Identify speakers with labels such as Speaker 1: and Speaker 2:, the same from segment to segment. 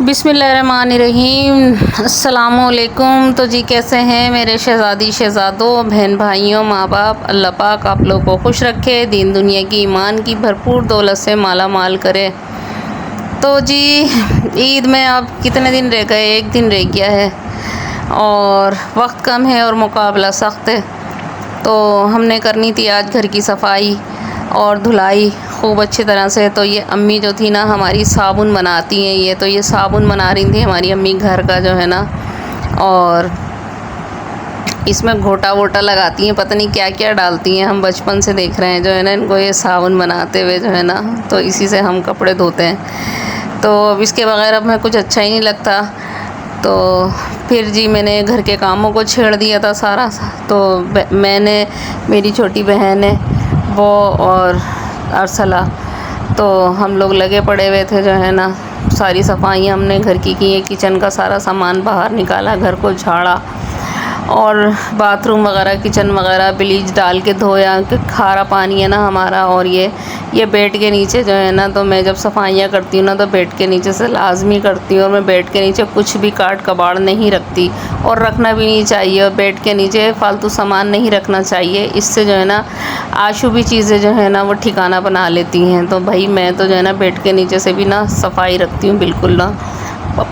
Speaker 1: बिस्मिल्लाहिर्रहमानिर्रहीम। अस्सलामुअलैकुम। तो जी कैसे हैं मेरे शहज़ादी शहज़ादों, बहन भाइयों, माँ बाप। अल्लाह पाक आप लोग को खुश रखे, दीन दुनिया की ईमान की भरपूर दौलत से माला माल करे। तो जी ईद में अब कितने दिन रह गए, एक दिन रह गया है और वक्त कम है और मुकाबला सख्त है। तो हमने करनी थी आज घर की सफाई और धुलाई खूब अच्छी तरह से। तो ये अम्मी जो थी ना हमारी साबुन बनाती हैं, ये साबुन बना रही थी हमारी अम्मी घर का जो है ना, और इसमें घोटा वोटा लगाती हैं, पता नहीं क्या क्या डालती हैं। हम बचपन से देख रहे हैं जो है ना इनको ये साबुन बनाते हुए जो है ना, तो इसी से हम कपड़े धोते हैं। तो अब इसके बगैर अब मैं कुछ अच्छा ही नहीं लगता। तो फिर जी मैंने घर के कामों को छेड़ दिया था सारा। तो मैंने, मेरी छोटी बहन है वो और अरसला, तो हम लोग लगे पड़े हुए थे जो है ना। सारी सफाई हमने घर की है, किचन का सारा सामान बाहर निकाला, घर को झाड़ा और बाथरूम वगैरह, किचन वगैरह ब्लीच डाल के धोया कि खारा पानी है ना हमारा। और ये बेड के नीचे जो है ना, तो मैं जब सफाइयाँ करती हूँ ना तो बेड के नीचे से लाजमी करती हूँ। और मैं बेड के नीचे कुछ भी काट कबाड़ नहीं रखती और रखना भी नहीं चाहिए। और बेड के नीचे फालतू सामान नहीं रखना चाहिए, इससे जो है ना आशुभी चीज़ें जो है ना वो ठिकाना बना लेती हैं। तो भाई मैं तो जो है ना बेड के नीचे से भी ना सफाई रखती हूँ बिल्कुल ना।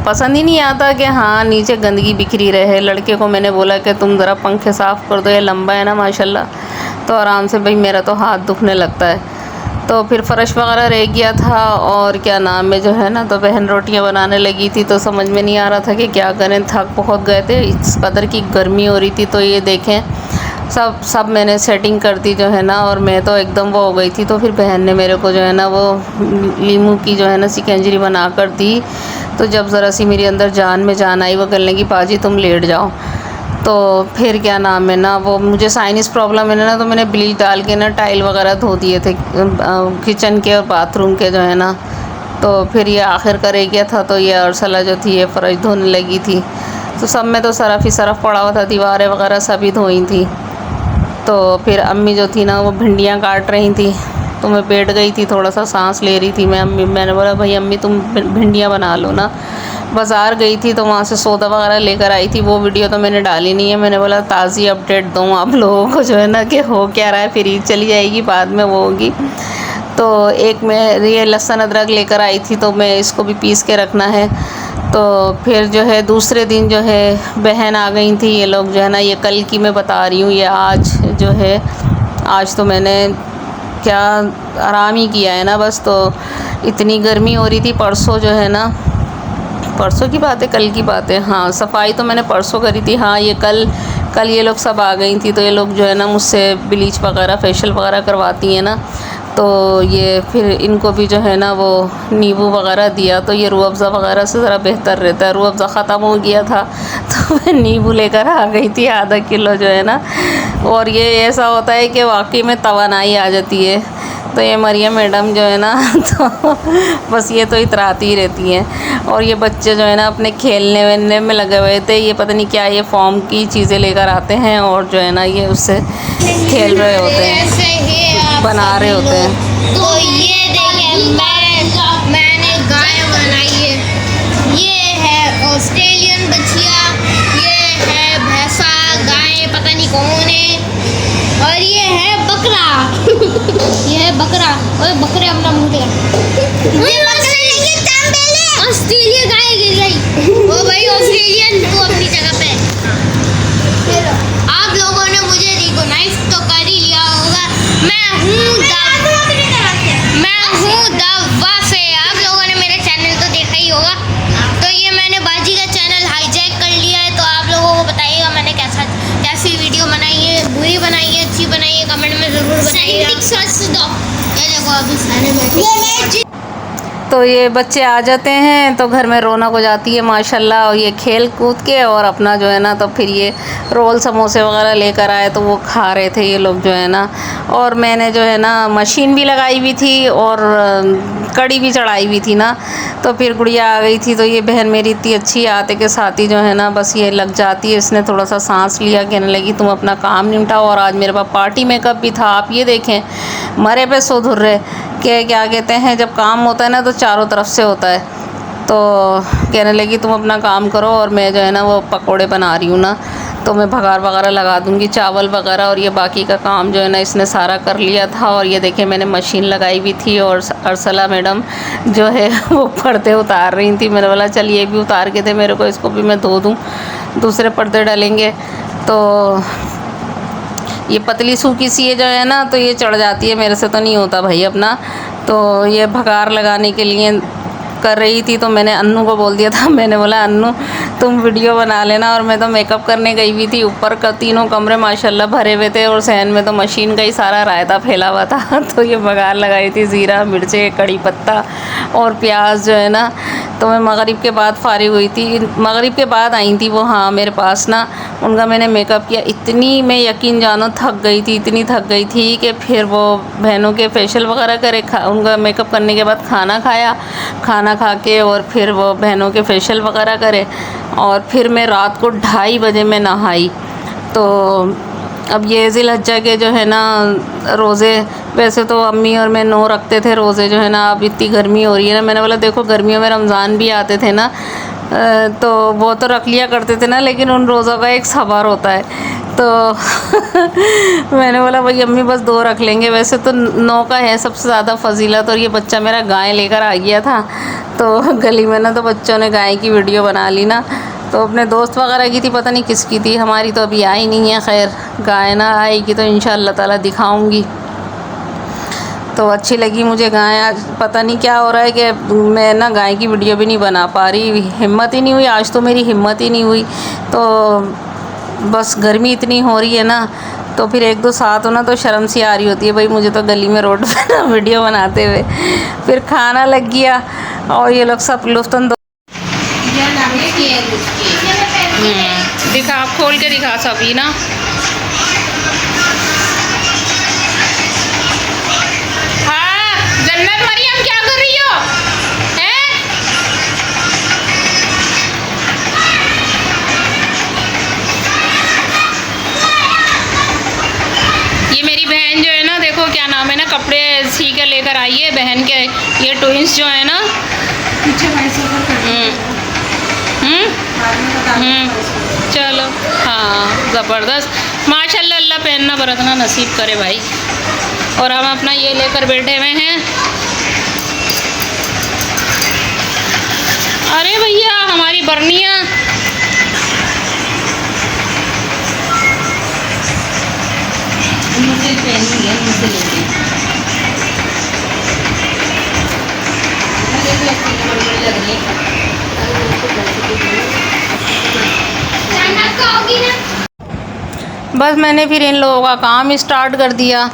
Speaker 1: पसंद ही नहीं आता कि हाँ नीचे गंदगी बिखरी रहे। लड़के को मैंने बोला कि तुम ज़रा पंखे साफ़ कर दो, ये लंबा है ना माशाल्लाह, तो आराम से भाई मेरा तो हाथ दुखने लगता है। तो फिर फ़र्श वगैरह रह गया था और क्या नाम है जो है ना, तो बहन रोटियां बनाने लगी थी। तो समझ में नहीं आ रहा था कि क्या करें, थक बहुत गए थे, इस कदर की गर्मी हो रही थी। तो ये देखें सब मैंने सेटिंग कर दी जो है ना, और मैं तो एकदम वो हो गई थी। तो फिर बहन ने मेरे को जो है ना वो लीमू की जो है ना शिकंजरी बना कर दी। तो जब ज़रा सी मेरी अंदर जान में जान आई, वो कहने लगी पाजी तुम लेट जाओ। तो फिर क्या नाम है ना, वो मुझे साइनस प्रॉब्लम है ना, तो मैंने ब्लीच डाल के ना टाइल वगैरह धो दिए थे किचन के और बाथरूम के जो है ना। तो फिर ये आखिर का रह गया था। तो ये अरसला जो थी ये फ़र्श धोने लगी थी। तो सब में तो सरफ़ ही सरफ़ पड़ा हुआ था, दीवारें वगैरह सभी धोई थी। तो फिर अम्मी जो थी ना वो भिंडियाँ काट रही थी। तो मैं बैठ गई थी, थोड़ा सा सांस ले रही थी। मैंने बोला भाई अम्मी तुम भिंडियाँ बना लो ना। बाज़ार गई थी तो वहाँ से सौदा वगैरह लेकर आई थी, वो वीडियो तो मैंने डाली नहीं है। मैंने बोला ताज़ी अपडेट दूँ आप लोगों को जो है ना कि हो क्या रहा है, फिर ईद चली जाएगी बाद में वो होगी। तो एक मैं ये लहसुन अदरक लेकर आई थी, तो मैं इसको भी पीस के रखना है। तो फिर जो है दूसरे दिन जो है बहन आ गई थी ये लोग जो है ना, ये कल की मैं बता रही हूँ, ये आज जो है, आज तो मैंने क्या आराम ही किया है ना बस। तो इतनी गर्मी हो रही थी परसों जो है ना, परसों की बात है कल की बात है, हाँ सफाई तो मैंने परसों करी थी। हाँ ये कल ये लोग सब आ गई थी। तो ये लोग जो है ना मुझसे ब्लीच वगैरह फेशियल वगैरह करवाती हैं ना। तो ये फिर इनको भी जो है ना वो नींबू वगैरह दिया। तो ये रूह अफ़ज़ा वगैरह से ज़रा बेहतर रहता है। रूह अफ़ज़ा ख़त्म हो गया था तो मैं नींबू लेकर आ गई थी आधा किलो जो है ना। और ये ऐसा होता है कि वाकई में तवानाई आ जाती है। तो ये मरियम मैडम जो है ना तो बस ये तो इतराती ही रहती हैं। और ये बच्चे जो है ना अपने खेलने वेलने में लगे हुए थे। ये पता नहीं क्या ये फॉर्म की चीज़ें लेकर आते हैं और जो है ना ये उससे खेल रहे होते हैं, बना रहे होते हैं।
Speaker 2: तो ये देखिए मैंने गाय बनाई है। ये है ऑस्ट्रेलियन बछिया, ये है भैंसा, गाय पता नहीं कौन है, और ये है बकरा ये है बकरा। ओए बकरे अपना मुंह दे, ऑस्ट्रेलिया गाय गिर गई। ओ भाई ऑस्ट्रेलियन तू अपनी जगह पे। आप लोगों ने मुझे रिकॉग्नाइज तो कर ही लिया होगा, मैं हूँ द वाफे। आप लोगों ने मेरा चैनल तो देखा ही होगा। तो ये मैंने बाजी का चैनल हाईजैक कर लिया है। तो आप लोगों को बताइएगा मैंने कैसी वीडियो बनाई है, बुरी बनाई है, अच्छी बनाई है, कमेंट में ज़रूर बताइएगा। ये देखो अभी सारे बैठे।
Speaker 1: तो ये बच्चे आ जाते हैं तो घर में रौनक हो जाती है माशाल्लाह। और ये खेल कूद के और अपना जो है ना, तो फिर ये रोल समोसे वगैरह लेकर आए तो वो खा रहे थे ये लोग जो है ना। और मैंने जो है ना मशीन भी लगाई हुई थी और कड़ी भी चढ़ाई हुई थी ना। तो फिर गुड़िया आ गई थी। तो ये बहन मेरी इतनी अच्छी आते के साथ ही जो है ना बस ये लग जाती है। इसने थोड़ा सा सांस लिया, कहने लगी तुम अपना काम निपटाओ। और आज मेरे पास पार्टी मेकअप भी था। आप ये देखें मरे पे सो धुर्रे के क्या कहते हैं, जब काम होता है ना तो चारों तरफ से होता है। तो कहने लगी तुम अपना काम करो और मैं जो है ना वो पकोड़े बना रही हूँ ना, तो मैं भगार वगैरह लगा दूँगी, चावल वगैरह, और ये बाकी का काम जो है ना इसने सारा कर लिया था। और ये देखिए मैंने मशीन लगाई हुई थी और अर्सला मैडम जो है वो पर्दे उतार रही थी। मैंने बोला चल ये भी उतार के दे मेरे को, इसको भी मैं धो दूँ, दूसरे पर्दे डालेंगे। तो ये पतली सूखी सी है जो है ना, तो ये चढ़ जाती है, मेरे से तो नहीं होता भाई अपना। तो ये भगार लगाने के लिए कर रही थी, तो मैंने अन्नू को बोल दिया था, मैंने बोला अन्नू तुम वीडियो बना लेना। और मैं तो मेकअप करने गई हुई थी, ऊपर का तीनों कमरे माशाल्लाह भरे हुए थे और सहन में तो मशीन का ही सारा रायता फैला हुआ था। तो ये भगार लगाई थी, ज़ीरा, मिर्चे, कड़ी पत्ता और प्याज जो है ना। तो मैं मगरिब के बाद फारिग हुई थी, मगरिब के बाद आई थी वो, हाँ मेरे पास ना, उनका मैंने मेकअप किया। इतनी मैं यकीन जानो थक गई थी, इतनी थक गई थी कि फिर वो बहनों के फेशियल वगैरह करे, उनका मेकअप करने के बाद खाना खाया, खाना खा के और फिर वो बहनों के फेशियल वगैरह करे, और फिर मैं रात को 2:30 बजे मैं नहाई। तो अब ये ज़िलहज्जा के जो है ना रोज़े, वैसे तो अम्मी और मैं 9 रखते थे रोज़े जो है ना, अब इतनी गर्मी हो रही है ना, मैंने बोला देखो गर्मियों में रमज़ान भी आते थे ना, तो वो तो रख लिया करते थे ना, लेकिन उन रोज़ों का एक सबर होता है। तो मैंने बोला भाई अम्मी बस 2 रख लेंगे, वैसे तो 9 का है सबसे ज़्यादा फजीलत। और ये बच्चा मेरा गाय लेकर आ गया था, तो गली में ना तो बच्चों ने गाय की वीडियो बना ली ना, तो अपने दोस्त वगैरह की थी, पता नहीं किसकी थी, हमारी तो अभी आई नहीं है। खैर गाय ना आएगी तो इंशाअल्लाह ताला दिखाऊंगी। तो अच्छी लगी मुझे गाय। आज पता नहीं क्या हो रहा है कि मैं ना गाय की वीडियो भी नहीं बना पा रही, हिम्मत ही नहीं हुई, आज तो मेरी हिम्मत ही नहीं हुई। तो बस गर्मी इतनी हो रही है ना, तो फिर 1-2 साथ हो ना तो शर्म सी आ रही होती है भाई मुझे तो गली में रोड पे ना वीडियो बनाते हुए। फिर खाना लग गया और ये लोग सब लुफ्तन दिखा, खोल के दिखा सभी ना। हाँ जन्नत मरियम क्या कर रही हो हैं? ये मेरी बहन जो है ना, देखो क्या नाम है ना, कपड़े सी के लेकर आई है बहन के, ये ट्विंस जो है ना, चलो हाँ ज़बरदस्त माशाल्लाह, अल्लाह पहनना बरतना नसीब करे भाई। और हम अपना ये लेकर बैठे हुए हैं। अरे भैया हमारी बर्नियाँ बस मैंने फिर इन लोगों का काम स्टार्ट कर दिया।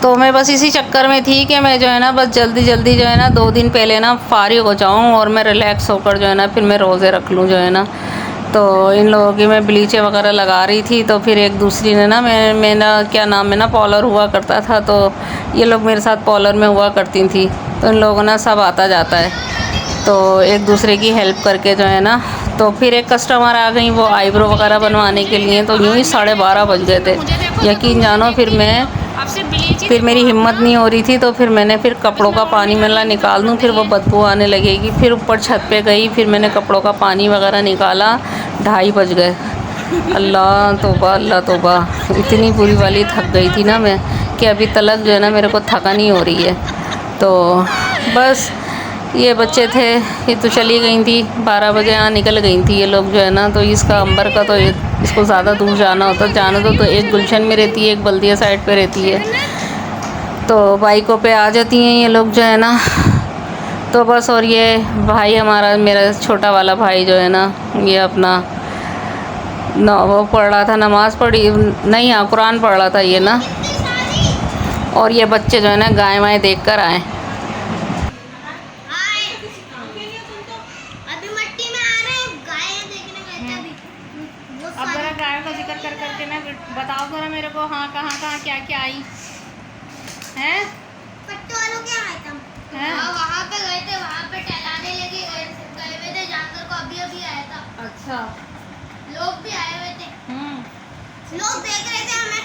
Speaker 1: तो मैं बस इसी चक्कर में थी कि मैं जो है ना बस जल्दी जल्दी जो है ना 2 दिन पहले ना फारिग हो जाऊं और मैं रिलैक्स होकर जो है ना फिर मैं रोज़े रख लूं जो है ना। तो इन लोगों की मैं ब्लीचें वगैरह लगा रही थी, तो फिर एक दूसरी ने ना मेरा क्या नाम है ना पॉलर हुआ करता था, तो ये लोग मेरे साथ पॉलर में हुआ करती थी। तो इन लोगों ना सब आता जाता है, तो एक दूसरे की हेल्प करके जो है ना। तो फिर एक कस्टमर आ गई वो आईब्रो वगैरह बनवाने के लिए, तो यूँ ही 12:30 बज गए थे, यकीन जानो। फिर मेरी हिम्मत नहीं हो रही थी, तो फिर मैंने फिर कपड़ों का पानी मैंने निकाल दूँ, फिर वो बदबू आने लगेगी। फिर ऊपर छत पे गई, फिर मैंने कपड़ों का पानी वगैरह निकाला, 2:30 बज गए। अल्लाह तौबा, अल्लाह तौबा, इतनी बुरी वाली थक गई थी ना मैं कि अभी तलक जो है ना मेरे को थका नहीं हो रही है। तो बस ये बच्चे थे, ये तो चली गई थी 12 बजे, यहाँ निकल गई थी ये लोग जो है ना। तो इसका अंबर का तो इसको ज़्यादा दूर जाना होता, जाना तो एक गुलशन में रहती है, एक बल्दिया साइड पे रहती है, तो बाइकों पे आ जाती हैं ये लोग जो है ना। तो बस, और ये भाई हमारा, मेरा छोटा वाला भाई जो है ना, ये अपना वो पढ़ रहा था, नमाज़ पढ़ी नहीं, हाँ कुरान पढ़ रहा था ये ना। और ये बच्चे जो है ना गाय वाय देख कर आए। अब जरा गायों का जिक्र कर करके ना बताओ जरा मेरे को, हाँ कहाँ क्या क्या आई हैं?
Speaker 2: पट्टू वालों के आए थे, वहाँ पे गए थे, वहाँ पे टहलाने लगे गए हुए थे, जानवर को अभी आया था।
Speaker 1: अच्छा,
Speaker 2: लोग भी आए हुए थे, लोग देख रहे थे हमें।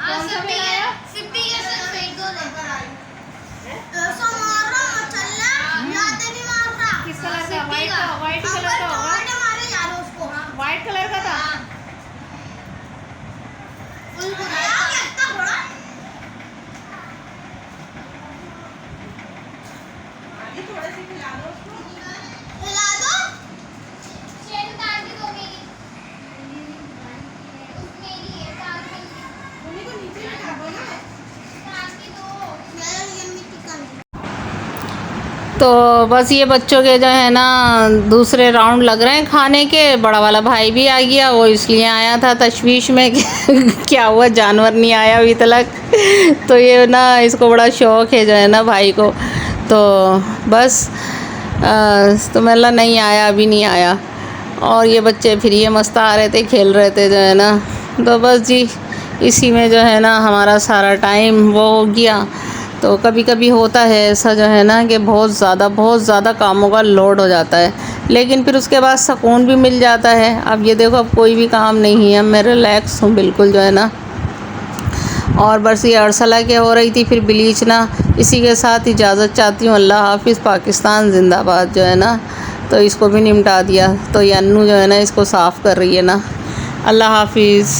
Speaker 1: कौन सा मेला आया?
Speaker 2: सिप्पी के साथ एक दो लेकर आए, ऐसा मार रहा मचल्ला, याद नहीं मार रहा।
Speaker 1: किस कलर
Speaker 2: हिला दो। चेन उतार के दो मेरी। मेरी है उतार के। उन्हीं को नीचे लगा दो ना। उतार के दो। मेरा ये मिट्टी का नहीं।
Speaker 1: तो बस ये बच्चों के जो है ना दूसरे राउंड लग रहे हैं खाने के। बड़ा वाला भाई भी आ गया, वो इसलिए आया था तशवीश में कि क्या हुआ जानवर नहीं आया अभी तक। तो ये ना इसको बड़ा शौक़ है जो है ना भाई को। तो बस तो मतलब नहीं आया, अभी नहीं आया। और ये बच्चे फिर ये मस्त आ रहे थे, खेल रहे थे जो है ना। तो बस जी इसी में जो है ना हमारा सारा टाइम वो हो गया। तो कभी कभी होता है ऐसा जो है ना कि बहुत ज़्यादा कामों का लोड हो जाता है, लेकिन फिर उसके बाद सुकून भी मिल जाता है। अब ये देखो अब कोई भी काम नहीं है, मैं रिलैक्स हूँ बिल्कुल जो है ना। और बस ये अरसला के हो रही थी फिर ब्लीचना। इसी के साथ इजाज़त चाहती हूँ। अल्लाह हाफिज़, पाकिस्तान जिंदाबाद जो है ना। तो इसको भी निपटा दिया। तो ये अन्नू जो है ना इसको साफ़ कर रही है ना। अल्लाह हाफिज़।